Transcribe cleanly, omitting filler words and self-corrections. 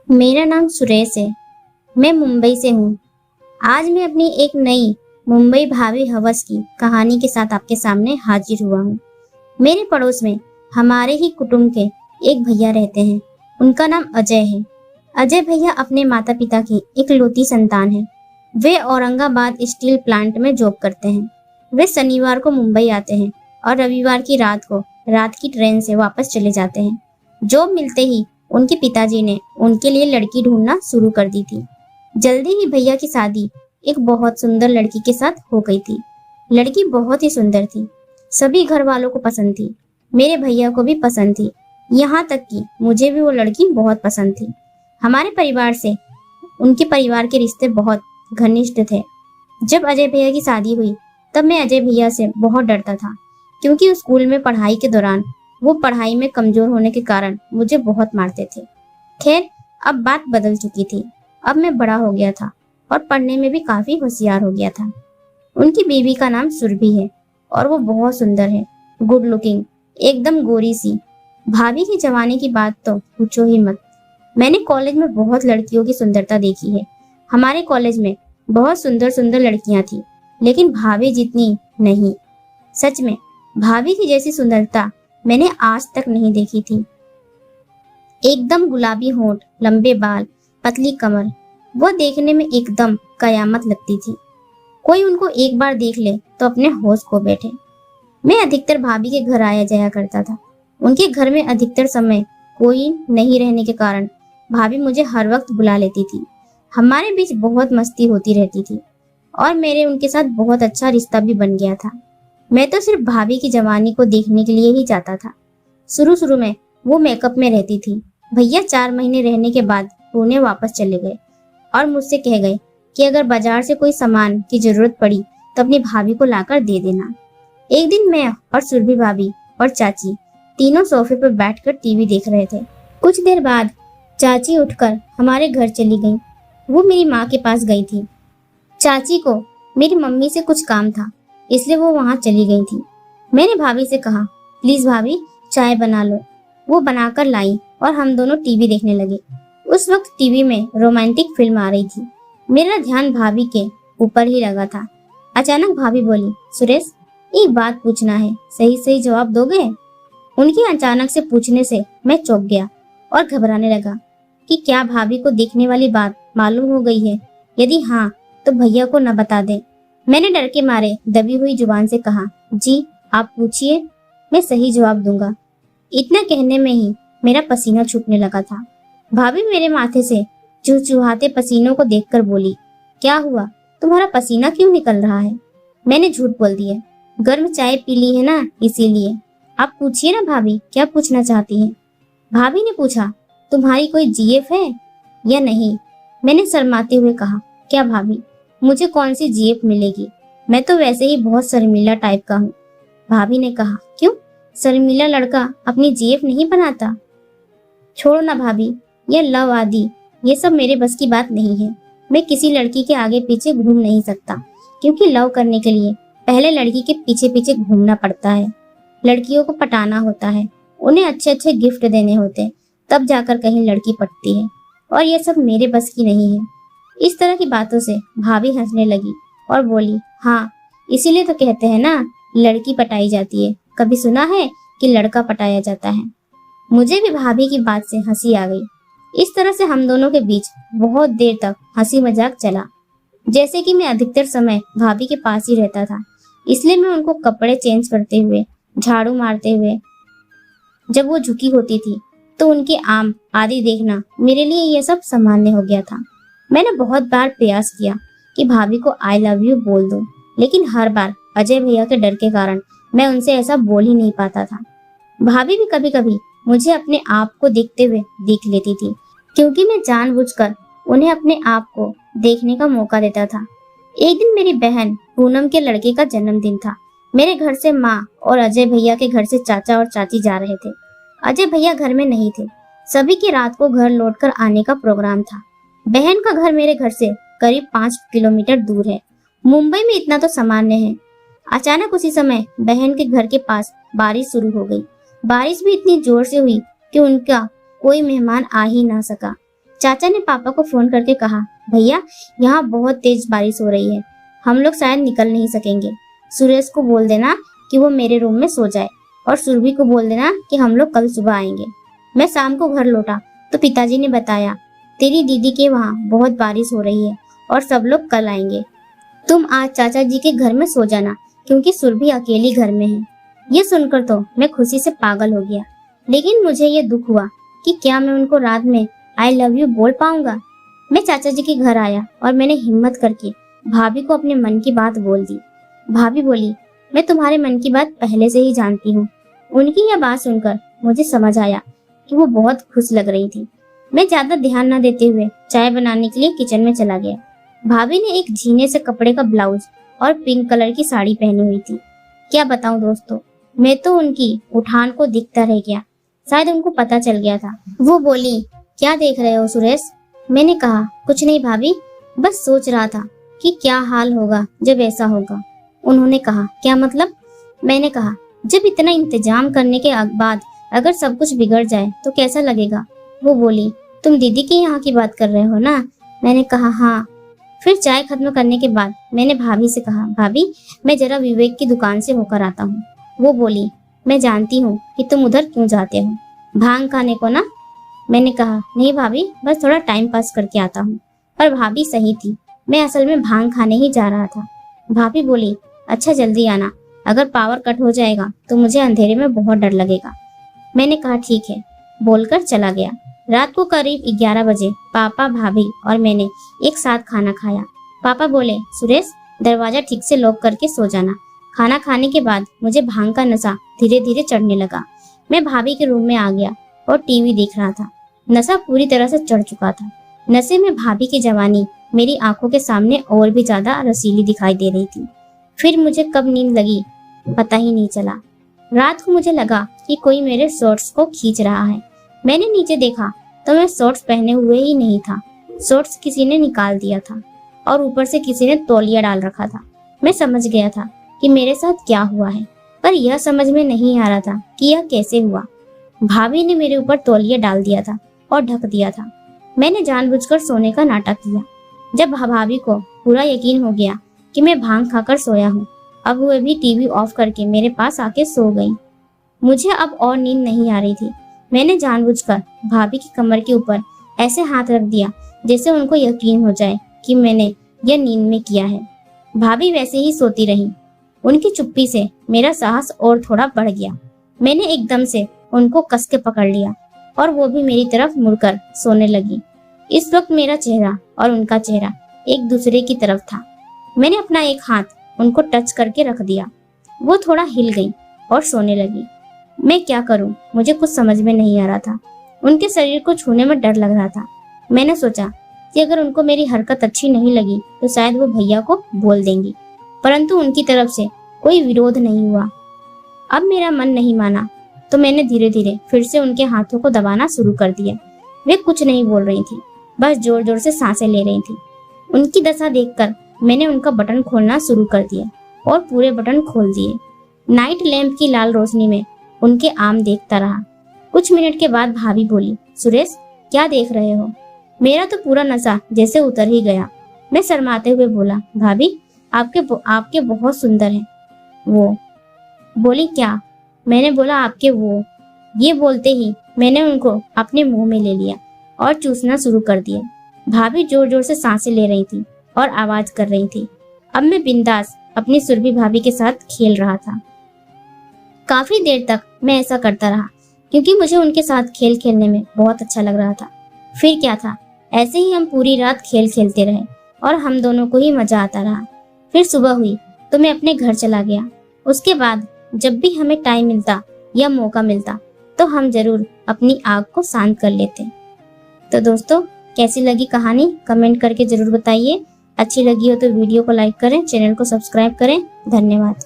मेरा नाम सुरेश है। मैं मुंबई से हूँ। आज मैं अपनी एक नई मुंबई भावी हवस की कहानी के साथ आपके सामने हाजिर हुआ हूँ। मेरे पड़ोस में हमारे ही कुटुंब के एक भैया रहते हैं। उनका नाम अजय है। अजय भैया अपने माता पिता की इकलौती संतान है। वे औरंगाबाद स्टील प्लांट में जॉब करते हैं। वे शनिवार को मुंबई आते हैं और रविवार की रात की ट्रेन से वापस चले जाते हैं। जॉब मिलते ही उनके पिताजी ने उनके लिए लड़की ढूंढना शुरू कर दी थी। जल्दी ही भैया की शादी एक बहुत सुंदर लड़की के साथ हो गई थी। लड़की बहुत ही सुंदर थी। सभी घर वालों को पसंद थी। मेरे भैया को भी पसंद थी। यहाँ तक कि मुझे भी वो लड़की बहुत पसंद थी। हमारे परिवार से उनके परिवार के रिश्ते बहुत घनिष्ठ थे। जब अजय भैया की शादी हुई तब मैं अजय भैया से बहुत डरता था, क्योंकि उस स्कूल में पढ़ाई के दौरान वो पढ़ाई में कमजोर होने के कारण मुझे बहुत मारते थे। खैर, अब बात बदल चुकी थी। अब मैं बड़ा हो गया था और पढ़ने में भी काफी होशियार हो गया था। उनकी बीवी का नाम सुरभि है और वो बहुत सुंदर है, गुड लुकिंग, एकदम गोरी सी। भाभी की जवानी की बात तो पूछो ही मत। मैंने कॉलेज में बहुत लड़कियों की सुंदरता देखी है। हमारे कॉलेज में बहुत सुंदर सुंदर लड़कियां थी, लेकिन भाभी जितनी नहीं। सच में भाभी की जैसी सुंदरता मैंने आज तक नहीं देखी थी। एकदम गुलाबी होंठ, लंबे बाल, पतली कमर, वो देखने में एकदम कयामत लगती थी। कोई उनको एक बार देख ले तो अपने होश खो बैठे। मैं अधिकतर भाभी के घर आया जाया करता था। उनके घर में अधिकतर समय कोई नहीं रहने के कारण भाभी मुझे हर वक्त बुला लेती थी। हमारे बीच बहुत मस्ती होती रहती थी और मेरे उनके साथ बहुत अच्छा रिश्ता भी बन गया था। मैं तो सिर्फ भाभी की जवानी को देखने के लिए ही जाता था। शुरू शुरू में वो मेकअप में रहती थी। भैया 4 महीने रहने के बाद पुणे वापस चले गए और मुझसे कह गए कि अगर बाजार से कोई सामान की जरूरत पड़ी तो अपनी भाभी को लाकर दे देना। एक दिन मैं और सुरभि भाभी और चाची तीनों सोफे पर बैठकर टीवी देख रहे थे। कुछ देर बाद चाची उठकर हमारे घर चली गई। वो मेरी माँ के पास गई थी। चाची को मेरी मम्मी से कुछ काम था, इसलिए वो वहां चली गई थी। मैंने भाभी से कहा, प्लीज भाभी चाय बना लो। वो बनाकर लाई और हम दोनों टीवी देखने लगे। उस वक्त टीवी में रोमांटिक फिल्म आ रही थी। मेरा ध्यान भाभी के ऊपर ही लगा था। अचानक भाभी बोली, सुरेश, एक बात पूछना है, सही सही जवाब दोगे? उनके अचानक से पूछने से मैं चौंक गया और घबराने लगा कि क्या भाभी को देखने वाली बात मालूम हो गई है। यदि हाँ तो भैया को न बता दे। मैंने डर के मारे दबी हुई जुबान से कहा, जी आप पूछिए, मैं सही जवाब दूंगा। इतना कहने में ही मेरा पसीना छूटने लगा था। भाभी मेरे माथे से चुहचुहाते पसीनों को देखकर बोली, क्या हुआ, तुम्हारा पसीना क्यों निकल रहा है? मैंने झूठ बोल दिया, गर्म चाय पी ली है ना, इसीलिए। आप पूछिए ना भाभी, क्या पूछना चाहती हैं? भाभी ने पूछा, तुम्हारी कोई जीएफ है या नहीं? मैंने शर्माते हुए कहा, क्या भाभी, मुझे कौन सी जीएफ मिलेगी, मैं तो वैसे ही बहुत शर्मीला टाइप का हूँ। भाभी ने कहा, क्यों, शर्मीला लड़का अपनी जीएफ नहीं बनाता? छोड़ो ना भाभी, यह लव आदि ये सब मेरे बस की बात नहीं है। मैं किसी लड़की के आगे पीछे घूम नहीं सकता, क्योंकि लव करने के लिए पहले लड़की के पीछे पीछे घूमना पड़ता है। लड़कियों को पटाना होता है, उन्हें अच्छे अच्छे गिफ्ट देने होते, तब जाकर कहीं लड़की पटती है, और ये सब मेरे बस की नहीं है। इस तरह की बातों से भाभी हंसने लगी और बोली, हाँ इसीलिए तो कहते हैं ना, लड़की पटाई जाती है। कभी सुना है कि लड़का पटाया जाता है? मुझे भी भाभी की बात से हंसी आ गई। इस तरह से हम दोनों के बीच बहुत देर तक हंसी मजाक चला। जैसे कि मैं अधिकतर समय भाभी के पास ही रहता था, इसलिए मैं उनको कपड़े चेंज करते हुए, झाड़ू मारते हुए जब वो झुकी होती थी तो उनके आम आदि देखना मेरे लिए यह सब सामान्य हो गया था। मैंने बहुत बार प्रयास किया कि भाभी को आई लव यू बोल दूं, लेकिन हर बार अजय भैया के डर के कारण मैं उनसे ऐसा बोल ही नहीं पाता था। भाभी भी कभी कभी मुझे अपने आप को देखते हुए देख लेती थी, क्योंकि मैं जानबूझकर उन्हें अपने आप को देखने का मौका देता था। एक दिन मेरी बहन पूनम के लड़के का जन्मदिन था। मेरे घर से माँ और अजय भैया के घर से चाचा और चाची जा रहे थे। अजय भैया घर में नहीं थे। सभी की रात को घर लौटकर आने का प्रोग्राम था। बहन का घर मेरे घर से करीब 5 किलोमीटर दूर है। मुंबई में इतना तो सामान्य है। अचानक उसी समय बहन के घर के पास बारिश शुरू हो गई। बारिश भी इतनी जोर से हुई कि उनका कोई मेहमान आ ही ना सका। चाचा ने पापा को फोन करके कहा, भैया यहाँ बहुत तेज बारिश हो रही है, हम लोग शायद निकल नहीं सकेंगे। सुरेश को बोल देना कि वो मेरे रूम में सो जाए और सुरभि को बोल देना कि हम लोग कल सुबह आएंगे। मैं शाम को घर लौटा तो पिताजी ने बताया, तेरी दीदी के वहाँ बहुत बारिश हो रही है और सब लोग कल आएंगे। तुम आज चाचा जी के घर में सो जाना क्योंकि सुरभि अकेली घर में है। ये सुनकर तो मैं खुशी से पागल हो गया, लेकिन मुझे ये दुख हुआ कि क्या मैं उनको रात में आई लव यू बोल पाऊंगा। मैं चाचा जी के घर आया और मैंने हिम्मत करके भाभी को अपने मन की बात बोल दी। भाभी बोली, मैं तुम्हारे मन की बात पहले से ही जानती हूँ। उनकी यह बात सुनकर मुझे समझ आया कि वो बहुत खुश लग रही थी। मैं ज्यादा ध्यान न देते हुए चाय बनाने के लिए किचन में चला गया। भाभी ने एक झीने से कपड़े का ब्लाउज और पिंक कलर की साड़ी पहनी हुई थी। क्या बताऊं दोस्तों, मैं तो उनकी उठान को दिखता रह गया। शायद उनको पता चल गया था। वो बोली, क्या देख रहे हो सुरेश? मैंने कहा, कुछ नहीं भाभी, बस सोच रहा था कि क्या हाल होगा जब ऐसा होगा। उन्होंने कहा, क्या मतलब? मैंने कहा, जब इतना इंतजाम करने के बाद अगर सब कुछ बिगड़ जाए तो कैसा लगेगा। वो बोली, तुम दीदी के यहाँ की बात कर रहे हो ना? मैंने कहा, हाँ। फिर चाय खत्म करने के बाद मैंने भाभी से कहा, भाभी मैं जरा विवेक की दुकान से होकर आता हूँ। वो बोली, मैं जानती हूँ कि तुम उधर क्यों जाते हो, भांग खाने को ना? मैंने कहा, नहीं भाभी, बस थोड़ा टाइम पास करके आता हूँ। पर भाभी सही थी, मैं असल में भांग खाने ही जा रहा था। भाभी बोली, अच्छा जल्दी आना, अगर पावर कट हो जाएगा तो मुझे अंधेरे में बहुत डर लगेगा। मैंने कहा, ठीक है, बोलकर चला गया। रात को करीब 11 बजे पापा, भाभी और मैंने एक साथ खाना खाया। पापा बोले, सुरेश दरवाजा ठीक से लॉक करके सो जाना। खाना खाने के बाद मुझे भांग का नशा धीरे धीरे चढ़ने लगा। मैं भाभी के रूम में आ गया और टीवी देख रहा था। नशा पूरी तरह से चढ़ चुका था। नशे में भाभी की जवानी मेरी आंखों के सामने और भी ज्यादा रसीली दिखाई दे रही थी। फिर मुझे कब नींद लगी पता ही नहीं चला। रात को मुझे लगा कि कोई मेरे शॉर्ट्स को खींच रहा है। मैंने नीचे देखा तो मैं शॉर्ट्स पहने हुए ही नहीं था। शॉर्ट्स किसी ने निकाल दिया था और ऊपर से किसी ने तौलिया डाल रखा था। मैं समझ गया था कि मेरे साथ क्या हुआ है, पर यह समझ में नहीं आ रहा था कि यह कैसे हुआ। भाभी ने मेरे ऊपर तौलिया डाल दिया था और ढक दिया था। मैंने जानबूझकर सोने का नाटक किया। जब भाभी को पूरा यकीन हो गया कि मैं भांग खाकर सोया हूँ, अब वह भी टीवी ऑफ करके मेरे पास आके सो गई। मुझे अब और नींद नहीं आ रही थी। मैंने जानबूझकर भाभी की कमर के ऊपर ऐसे हाथ रख दिया जैसे उनको यकीन हो जाए कि मैंने यह नींद में किया है। भाभी वैसे ही सोती रही। उनकी चुप्पी से मेरा साहस और थोड़ा बढ़ गया। मैंने एकदम से उनको कस के पकड़ लिया और वो भी मेरी तरफ मुड़कर सोने लगी। इस वक्त मेरा चेहरा और उनका चेहरा एक दूसरे की तरफ था। मैंने अपना एक हाथ उनको टच करके रख दिया। वो थोड़ा हिल गई और सोने लगी। मैं क्या करूं, मुझे कुछ समझ में नहीं आ रहा था। उनके शरीर को छूने में डर लग रहा था। मैंने सोचा कि अगर उनको मेरी हरकत अच्छी नहीं लगी तो शायद वो भैया को बोल देंगी, परंतु उनकी तरफ से कोई विरोध नहीं हुआ। अब मेरा मन नहीं माना तो मैंने धीरे धीरे फिर से उनके हाथों को दबाना शुरू कर दिया। वे कुछ नहीं बोल रही थी, बस जोर जोर से सांसें ले रही थी। उनकी दशा देखकर मैंने उनका बटन खोलना शुरू कर दिया और पूरे बटन खोल दिए। नाइट लैंप की लाल रोशनी में उनके आम देखता रहा। कुछ मिनट के बाद भाभी बोली, सुरेश क्या देख रहे हो? मेरा तो पूरा नशा जैसे उतर ही गया। मैं शर्माते हुए बोला, भाभी आपके बहुत सुंदर हैं। वो बोली, क्या? मैंने बोला, आपके वो। ये बोलते ही मैंने उनको अपने मुंह में ले लिया और चूसना शुरू कर दिया। भाभी जोर जोर से सांसें ले रही थी और आवाज कर रही थी। अब मैं बिंदास अपनी सुरभि भाभी के साथ खेल रहा था। काफी देर तक मैं ऐसा करता रहा क्योंकि मुझे उनके साथ खेल खेलने में बहुत अच्छा लग रहा था। फिर क्या था, ऐसे ही हम पूरी रात खेल खेलते रहे और हम दोनों को ही मजा आता रहा। फिर सुबह हुई तो मैं अपने घर चला गया। उसके बाद जब भी हमें टाइम मिलता या मौका मिलता तो हम जरूर अपनी आग को शांत कर लेते। तो दोस्तों, कैसी लगी कहानी कमेंट करके जरूर बताइए। अच्छी लगी हो तो वीडियो को लाइक करें, चैनल को सब्सक्राइब करें। धन्यवाद।